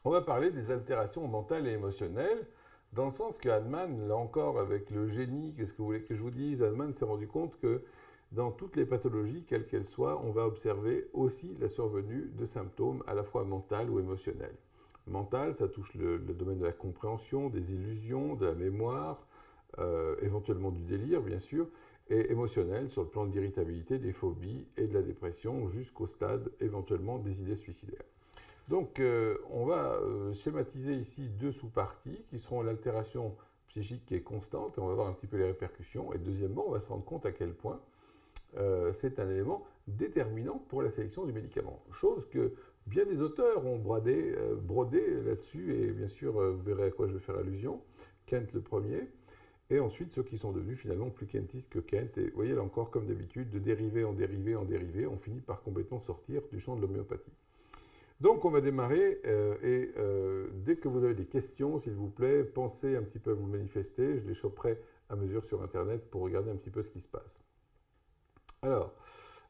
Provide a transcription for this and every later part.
On va parler des altérations mentales et émotionnelles, dans le sens que Hahnemann, là encore avec le génie, qu'est-ce que vous voulez que je vous dise, Hahnemann s'est rendu compte que dans toutes les pathologies, quelles qu'elles soient, on va observer aussi la survenue de symptômes à la fois mentaux ou émotionnels. Mental, ça touche le domaine de la compréhension, des illusions, de la mémoire, éventuellement du délire, bien sûr, et émotionnel sur le plan de l'irritabilité, des phobies et de la dépression, jusqu'au stade éventuellement des idées suicidaires. Donc, on va schématiser ici deux sous-parties qui seront l'altération psychique qui est constante, et on va voir un petit peu les répercussions. Et deuxièmement, on va se rendre compte à quel point c'est un élément déterminant pour la sélection du médicament. Chose que bien des auteurs ont brodé là-dessus, et bien sûr, vous verrez à quoi je vais faire allusion. Kent le premier, et ensuite ceux qui sont devenus finalement plus kentistes que Kent. Et vous voyez, là encore, comme d'habitude, de dérivé en dérivé en dérivé, on finit par complètement sortir du champ de l'homéopathie. Donc on va démarrer et dès que vous avez des questions, s'il vous plaît, pensez un petit peu à vous manifester. Je les choperai à mesure sur Internet pour regarder un petit peu ce qui se passe. Alors,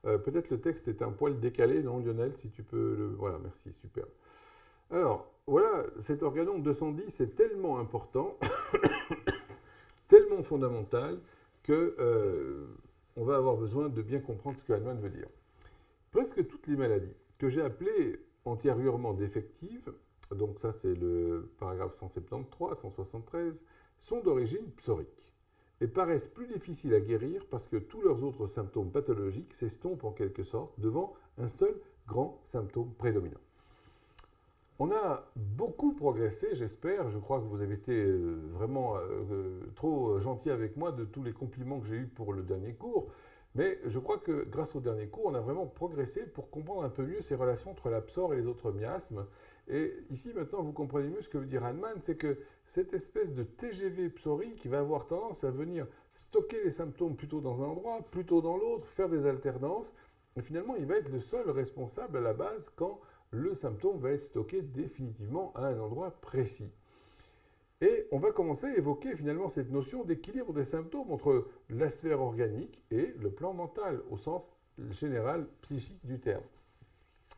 peut-être le texte est un poil décalé, non Lionel, si tu peux le... Voilà, merci, super. Alors, voilà, cet organon 210 est tellement important, tellement fondamental, que on va avoir besoin de bien comprendre ce que Hahnemann veut dire. Presque toutes les maladies que j'ai appelées antérieurement défectives, donc ça c'est le paragraphe 173, 173, sont d'origine psorique et paraissent plus difficiles à guérir parce que tous leurs autres symptômes pathologiques s'estompent en quelque sorte devant un seul grand symptôme prédominant. On a beaucoup progressé, j'espère. Je crois que vous avez été vraiment trop gentil avec moi de tous les compliments que j'ai eus pour le dernier cours. Mais je crois que grâce au dernier cours, on a vraiment progressé pour comprendre un peu mieux ces relations entre la psore et les autres miasmes. Et ici, maintenant, vous comprenez mieux ce que veut dire Hahnemann, c'est que cette espèce de TGV psorie qui va avoir tendance à venir stocker les symptômes plutôt dans un endroit, plutôt dans l'autre, faire des alternances. Et finalement, il va être le seul responsable à la base quand le symptôme va être stocké définitivement à un endroit précis. Et on va commencer à évoquer finalement cette notion d'équilibre des symptômes entre la sphère organique et le plan mental, au sens général psychique du terme.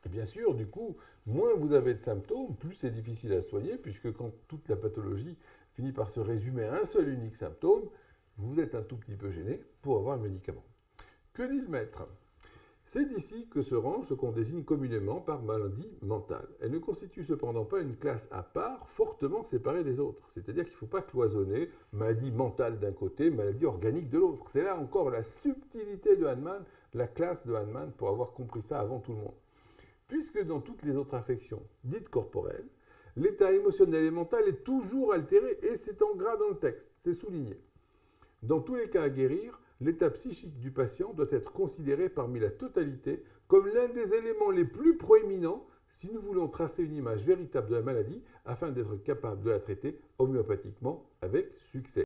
Et bien sûr, du coup, moins vous avez de symptômes, plus c'est difficile à soigner, puisque quand toute la pathologie finit par se résumer à un seul unique symptôme, vous êtes un tout petit peu gêné pour avoir le médicament. Que dit le maître ? C'est d'ici que se range ce qu'on désigne communément par maladie mentale. Elle ne constitue cependant pas une classe à part, fortement séparée des autres. C'est-à-dire qu'il ne faut pas cloisonner maladie mentale d'un côté, maladie organique de l'autre. C'est là encore la subtilité de Hahnemann, la classe de Hahnemann, pour avoir compris ça avant tout le monde. Puisque dans toutes les autres affections dites corporelles, l'état émotionnel et mental est toujours altéré, et c'est en gras dans le texte, c'est souligné. Dans tous les cas à guérir, l'état psychique du patient doit être considéré parmi la totalité comme l'un des éléments les plus proéminents si nous voulons tracer une image véritable de la maladie afin d'être capable de la traiter homéopathiquement avec succès.